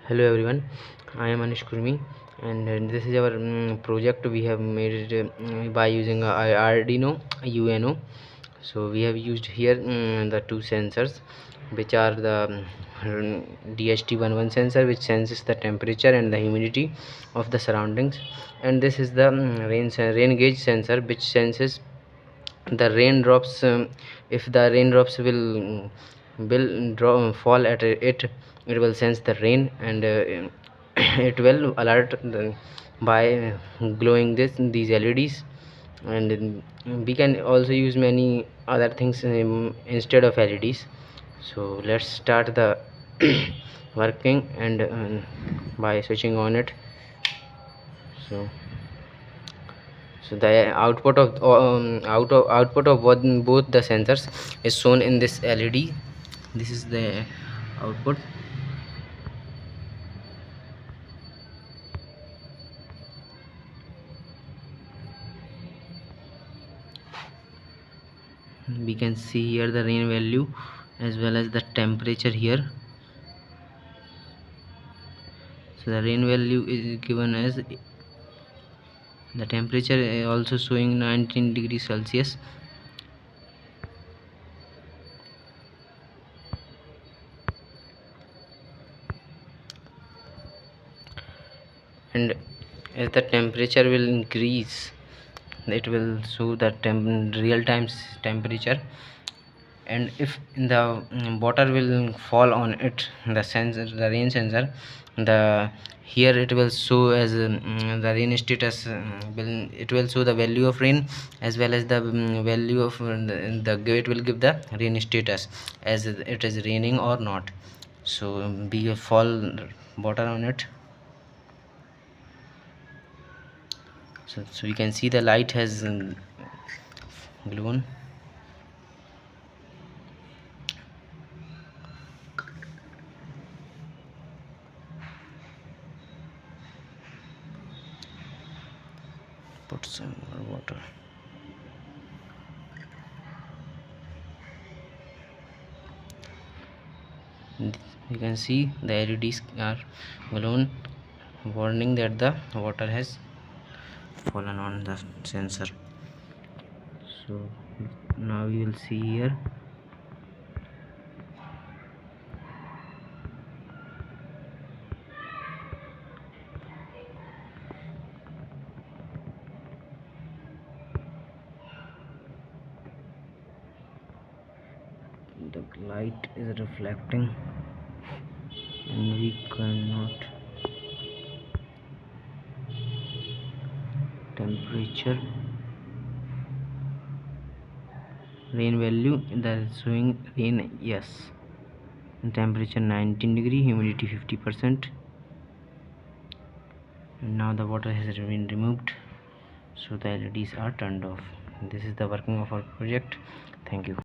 Hello everyone, I am Anish Kurmi, and this is our project. We have made it by using Arduino UNO. So we have used here the two sensors, which are the DHT11 sensor, which senses the temperature and the humidity of the surroundings, and this is the rain gauge sensor, which senses the raindrops. If the raindrops will fall at it will sense the rain, and it will alert by glowing these LEDs. And we can also use many other things instead of LEDs. So let's start the working, and by switching on it. So the output of both the sensors is shown in this LED. This is the output. We can see here the rain value as well as the temperature here. So the rain value is given as, the temperature is also showing 19 degrees Celsius. And as the temperature will increase, it will show the real time temperature. And if the water will fall on it, the rain sensor, the here it will show as the rain status. It will show the value of rain as well as the value of it will give the rain status as it is raining or not. So be a fall water on it. So you can see the light has glown. Put some more water. You can see the LEDs are glowing, warning that the water has fallen on the sensor. So now you will see here the light is reflecting, and we cannot. Temperature, rain value, that is showing rain, yes. And temperature 19 degree, humidity 50%. And now the water has been removed, so the LEDs are turned off. This is the working of our project. Thank you.